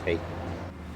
Hey.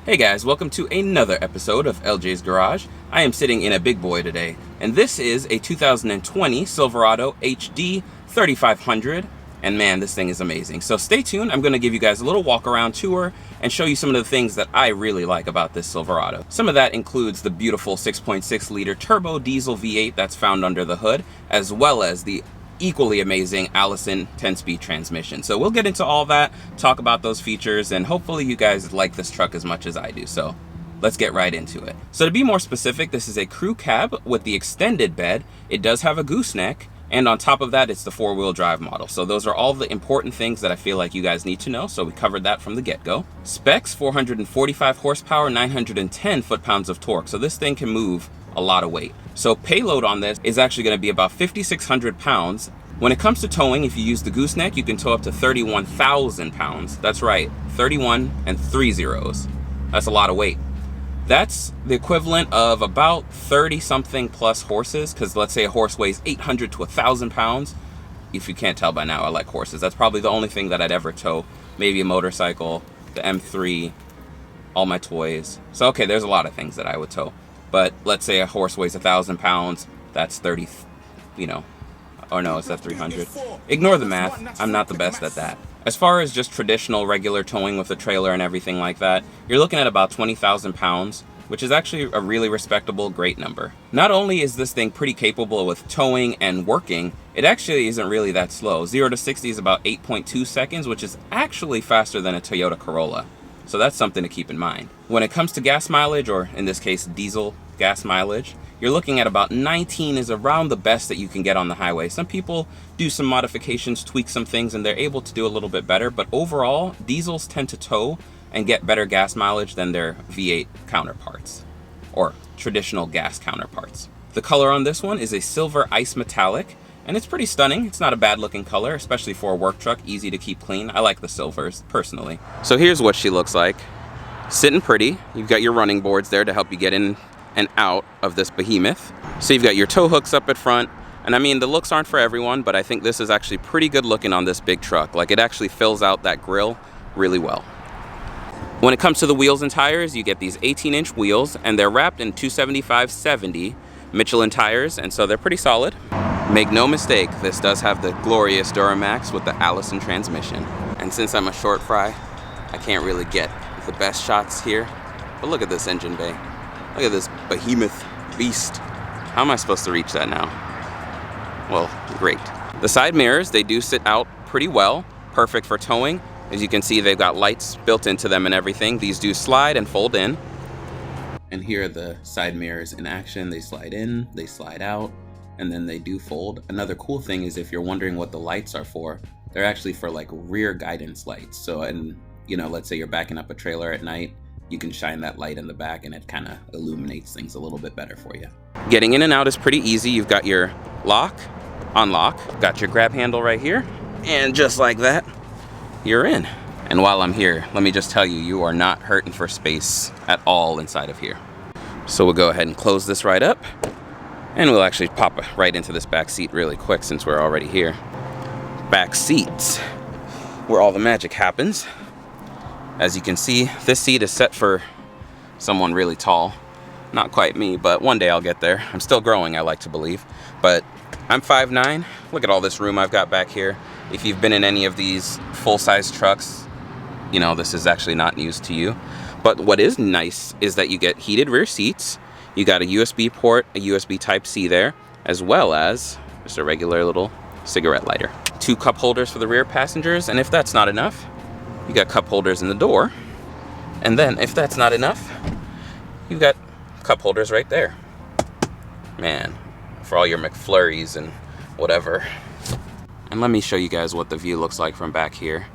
Hey guys, welcome to another episode of Ljs Garage. I am sitting in a big boy today, and this is a 2020 Silverado HD 3500, and man, this thing is amazing. So stay tuned, I'm going to give you guys a little walk around tour and show you some of the things that I really like about this Silverado. Some of that includes the beautiful 6.6 liter turbo diesel V8 that's found under the hood, as well as the equally amazing Allison 10-speed transmission. So we'll get into all that, talk about those features, and hopefully you guys like this truck as much as I do. So let's get right into it. So to be more specific, this is a crew cab with the extended bed. It does have a gooseneck, and on top of that, it's the four-wheel drive model. So those are all the important things that I feel like you guys need to know. So we covered that from the get-go. Specs: 445 horsepower, 910 foot-pounds of torque. So this thing can move a lot of weight. So payload on this is actually going to be about 5,600 pounds. When it comes to towing, if you use the gooseneck, you can tow up to 31,000 pounds. That's right, 31 and 3 zeros. That's a lot of weight. That's the equivalent of about 30-something plus horses, because let's say a horse weighs 800 to 1,000 pounds. If you can't tell by now, I like horses. That's probably the only thing that I'd ever tow. Maybe a motorcycle, the M3, all my toys. So okay, there's a lot of things that I would tow. But let's say a horse weighs 1,000 pounds, that's 30, or no, is that 300? Ignore the math, I'm not the best at that. As far as just traditional regular towing with a trailer and everything like that, you're looking at about 20,000 pounds, which is actually a really respectable, great number. Not only is this thing pretty capable with towing and working, it actually isn't really that slow. 0 to 60 is about 8.2 seconds, which is actually faster than a Toyota Corolla. So that's something to keep in mind. When it comes to gas mileage, or in this case, diesel gas mileage, you're looking at about 19 is around the best that you can get on the highway. Some people do some modifications, tweak some things, and they're able to do a little bit better. But overall, diesels tend to tow and get better gas mileage than their V8 counterparts, or traditional gas counterparts. The color on this one is a silver ice metallic, and it's pretty stunning. It's not a bad looking color, especially for a work truck, easy to keep clean. I like the silvers, personally. So here's what she looks like. Sitting pretty. You've got your running boards there to help you get in and out of this behemoth. So you've got your tow hooks up at front. And I mean, the looks aren't for everyone, but I think this is actually pretty good looking on this big truck. Like, it actually fills out that grille really well. When it comes to the wheels and tires, you get these 18-inch wheels, and they're wrapped in 275/70 Michelin tires, and so they're pretty solid. Make no mistake, this does have the glorious Duramax with the Allison transmission. And since I'm a short fry, I can't really get the best shots here. But look at this engine bay. Look at this behemoth beast. How am I supposed to reach that now? Well, great. The side mirrors, they do sit out pretty well, perfect for towing. As you can see, they've got lights built into them and everything. These do slide and fold in. And here are the side mirrors in action. They slide in, they slide out, and then they do fold. Another cool thing is, if you're wondering what the lights are for, they're actually for like rear guidance lights. So, and you know, let's say you're backing up a trailer at night, you can shine that light in the back and it kind of illuminates things a little bit better for you. Getting in and out is pretty easy. You've got your lock, unlock, got your grab handle right here, and just like that, you're in. And while I'm here, let me just tell you, you are not hurting for space at all inside of here. So we'll go ahead and close this right up, and we'll actually pop right into this back seat really quick since we're already here. Back seats, where all the magic happens. As you can see, this seat is set for someone really tall. Not quite me, but one day I'll get there. I'm still growing, I like to believe. But I'm 5'9". Look at all this room I've got back here. If you've been in any of these full-size trucks, you know this is actually not news to you. But what is nice is that you get heated rear seats. You got a USB port, a USB Type-C there, as well as just a regular little cigarette lighter. 2 cup holders for the rear passengers, and if that's not enough, you got cup holders in the door. And then if that's not enough, you've got cup holders right there. Man, for all your McFlurries and whatever. And let me show you guys what the view looks like from back here.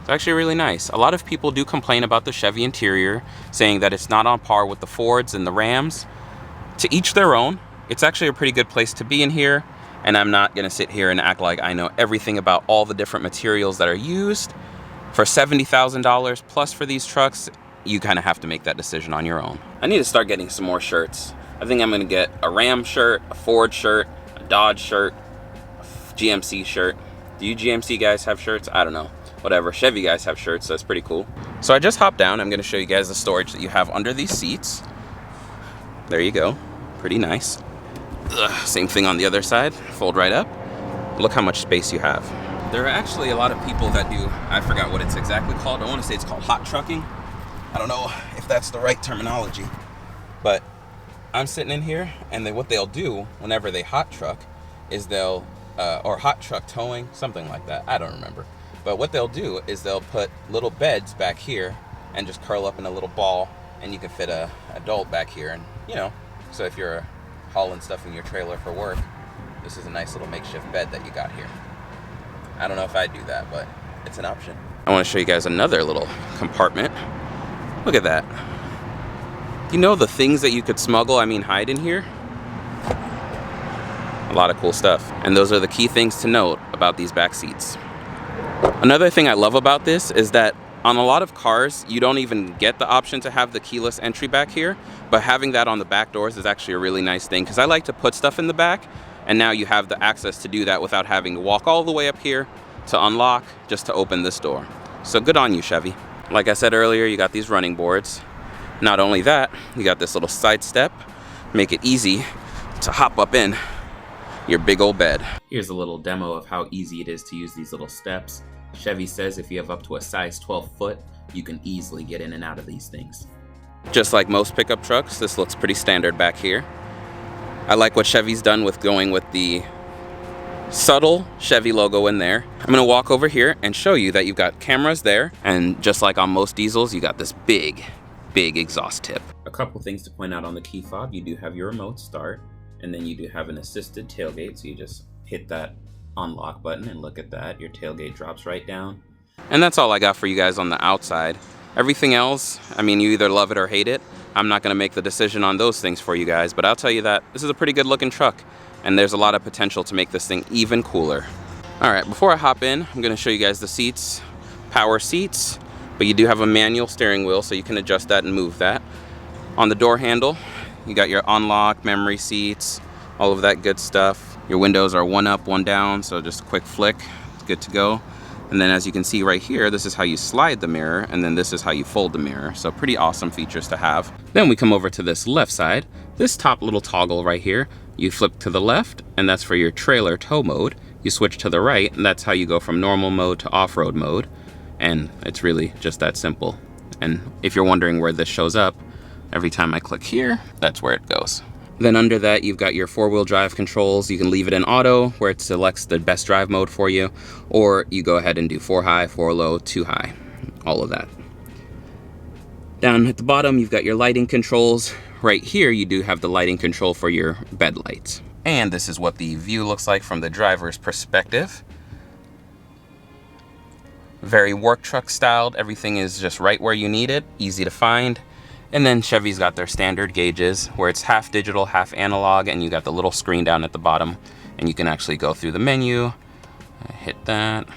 It's actually really nice. A lot of people do complain about the Chevy interior, saying that it's not on par with the Fords and the Rams. To each their own. It's actually a pretty good place to be in here, and I'm not gonna sit here and act like I know everything about all the different materials that are used. For $70,000 plus for these trucks, you kind of have to make that decision on your own. I need to start getting some more shirts. I think I'm gonna get a Ram shirt, a Ford shirt, a Dodge shirt, a GMC shirt. Do you GMC guys have shirts? I don't know. whatever. Chevy guys have shirts, so it's pretty cool. So I just hopped down. I'm gonna show you guys the storage that you have under these seats. There you go, pretty nice. Ugh, same thing on the other side, fold right up. Look how much space you have. There are actually a lot of people that do, I forgot what it's exactly called. I wanna say it's called hot trucking. I don't know if that's the right terminology, but I'm sitting in here, and what they'll do whenever they hot truck is they'll, or hot truck towing, something like that, I don't remember. But what they'll do is they'll put little beds back here and just curl up in a little ball, and you can fit a adult back here. And you know, so if you're hauling stuff in your trailer for work, this is a nice little makeshift bed that you got here. I don't know if I'd do that, but it's an option. I want to show you guys another little compartment. Look at that. You know the things that you could smuggle, I mean hide in here? A lot of cool stuff. And those are the key things to note about these back seats. Another thing I love about this is that on a lot of cars, you don't even get the option to have the keyless entry back here, but having that on the back doors is actually a really nice thing, because I like to put stuff in the back, and now you have the access to do that without having to walk all the way up here to unlock just to open this door. So good on you, Chevy. Like I said earlier, you got these running boards. Not only that, you got this little side step, make it easy to hop up in your big old bed. Here's a little demo of how easy it is to use these little steps. Chevy says if you have up to a size 12 foot, you can easily get in and out of these things. Just like most pickup trucks, this looks pretty standard back here. I like what Chevy's done with going with the subtle Chevy logo in there. I'm gonna walk over here and show you that you've got cameras there, and just like on most diesels, you got this big exhaust tip. A couple things to point out on the key fob: you do have your remote start, and then you do have an assisted tailgate, so you just hit that unlock button and look at that, your tailgate drops right down. And that's all I got for you guys on the outside. Everything else, I mean, you either love it or hate it. I'm not gonna make the decision on those things for you guys, but I'll tell you that this is a pretty good looking truck, and there's a lot of potential to make this thing even cooler. All right, before I hop in, I'm gonna show you guys the seats. Power seats, but you do have a manual steering wheel, so you can adjust that and move that. On the door handle, you got your unlock, memory seats, all of that good stuff. Your windows are one up, one down, so just a quick flick, it's good to go. And then as you can see right here, this is how you slide the mirror, and then this is how you fold the mirror. So pretty awesome features to have. Then we come over to this left side. This top little toggle right here, you flip to the left, and that's for your trailer tow mode. You switch to the right, and that's how you go from normal mode to off-road mode. And it's really just that simple. And if you're wondering where this shows up, every time I click here, that's where it goes. Then under that, you've got your four-wheel drive controls. You can leave it in auto, where it selects the best drive mode for you, or you go ahead and do 4 high, 4 low, 2 high, all of that. Down at the bottom, you've got your lighting controls. Right here, you do have the lighting control for your bed lights. And this is what the view looks like from the driver's perspective. Very work truck styled. Everything is just right where you need it, easy to find. And then Chevy's got their standard gauges where it's half digital, half analog, and you got the little screen down at the bottom, and you can actually go through the menu, hit that,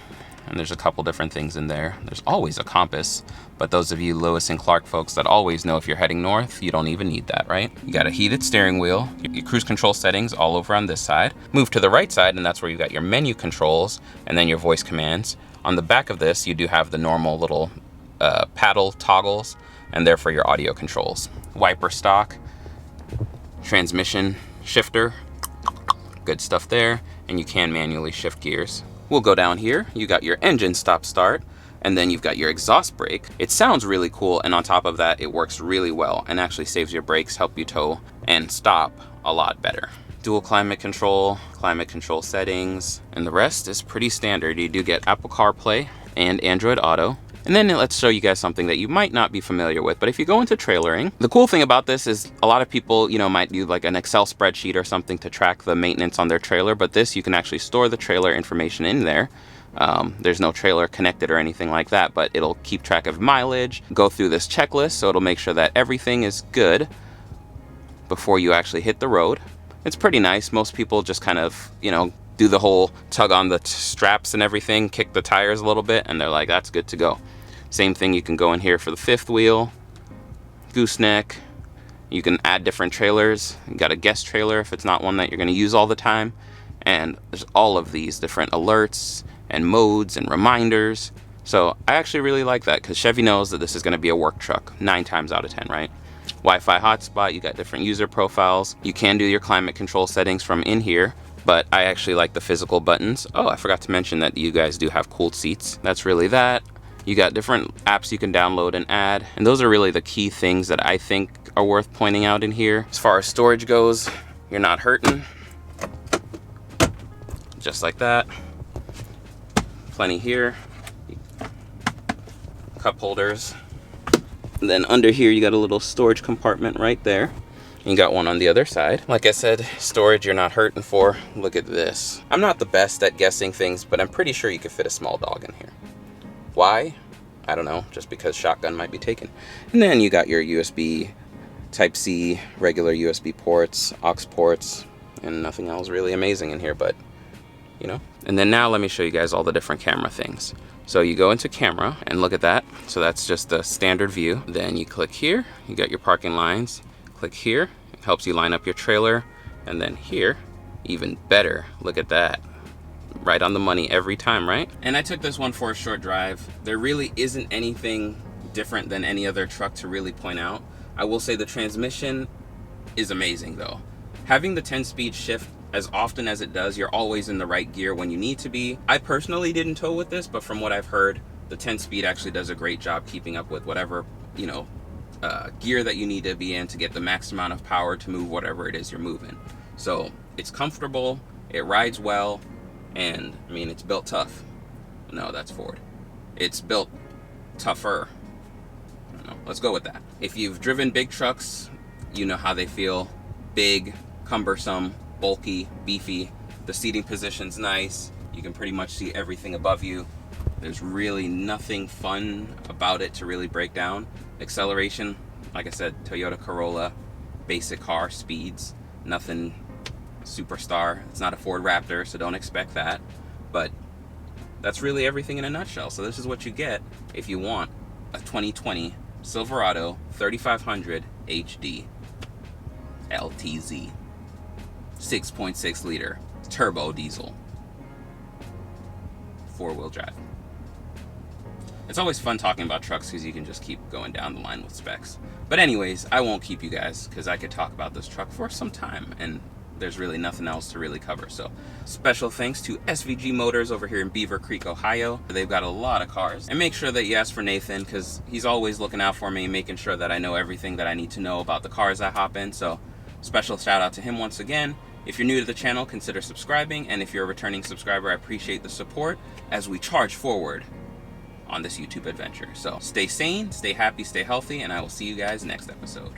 and there's a couple different things in there. There's always a compass, but those of you Lewis and Clark folks that always know if you're heading north, you don't even need that, right? You got a heated steering wheel, your cruise control settings all over on this side. Move to the right side, and that's where you got your menu controls and then your voice commands. On the back of this, you do have the normal little paddle toggles, and they're for your audio controls. Wiper stock, transmission shifter, good stuff there, and you can manually shift gears. We'll go down here, you got your engine stop start, and then you've got your exhaust brake. It sounds really cool, and on top of that, it works really well and actually saves your brakes, help you tow and stop a lot better. Dual climate control settings, and the rest is pretty standard. You do get Apple CarPlay and Android Auto. And then let's show you guys something that you might not be familiar with, but if you go into trailering, the cool thing about this is a lot of people, you know, might do like an Excel spreadsheet or something to track the maintenance on their trailer, but this, you can actually store the trailer information in there. There's no trailer connected or anything like that, but it'll keep track of mileage, go through this checklist, so it'll make sure that everything is good before you actually hit the road. It's pretty nice. Most people just kind of, you know, do the whole tug on the straps and everything, kick the tires a little bit, and they're like, that's good to go. Same thing, you can go in here for the fifth wheel, gooseneck. You can add different trailers. You got a guest trailer if it's not one that you're gonna use all the time. And there's all of these different alerts and modes and reminders. So I actually really like that because Chevy knows that this is going to be a work truck 9 times out of 10, right? Wi-Fi hotspot, you got different user profiles. You can do your climate control settings from in here, but I actually like the physical buttons. Oh, I forgot to mention that you guys do have cooled seats. That's really that. You got different apps you can download and add, and those are really the key things that I think are worth pointing out in here. As far as storage goes, you're not hurting. Just like that. Plenty here. Cup holders. And then under here you got a little storage compartment right there. You got one on the other side. Like I said, storage you're not hurting for. Look at this. I'm not the best at guessing things, but I'm pretty sure you could fit a small dog in here. Why? I don't know, just because shotgun might be taken. And then you got your USB Type-C, regular USB ports, aux ports, and nothing else really amazing in here, but you know. And then now let me show you guys all the different camera things. So you go into camera and look at that. So that's just the standard view. Then you click here, you got your parking lines. Click here, it helps you line up your trailer. And then here, even better, look at that. Right on the money every time, right? And I took this one for a short drive. There really isn't anything different than any other truck to really point out. I will say the transmission is amazing though. Having the 10-speed shift as often as it does, you're always in the right gear when you need to be. I personally didn't tow with this, but from what I've heard, the 10-speed actually does a great job keeping up with whatever, you know, gear that you need to be in to get the max amount of power to move whatever it is you're moving. So it's comfortable, it rides well, and I mean, it's built tough. No, that's Ford. It's built tougher. No, let's go with that. If you've driven big trucks, you know how they feel. Big, cumbersome, bulky, beefy. The seating position's nice. You can pretty much see everything above you. There's really nothing fun about it to really break down. Acceleration, like I said, Toyota Corolla, basic car speeds, nothing superstar. It's not a Ford Raptor, so don't expect that. But that's really everything in a nutshell. So this is what you get if you want a 2020 Silverado 3500 HD LTZ. 6.6 liter turbo diesel, 4-wheel drive. It's always fun talking about trucks because you can just keep going down the line with specs. But anyways, I won't keep you guys because I could talk about this truck for some time and there's really nothing else to really cover. So special thanks to SVG Motors over here in Beaver Creek, Ohio. They've got a lot of cars. And make sure that you ask for Nathan because he's always looking out for me, making sure that I know everything that I need to know about the cars I hop in. So special shout out to him once again. If you're new to the channel, consider subscribing. And if you're a returning subscriber, I appreciate the support as we charge forward on this YouTube adventure. So stay sane, stay happy, stay healthy, and I will see you guys next episode.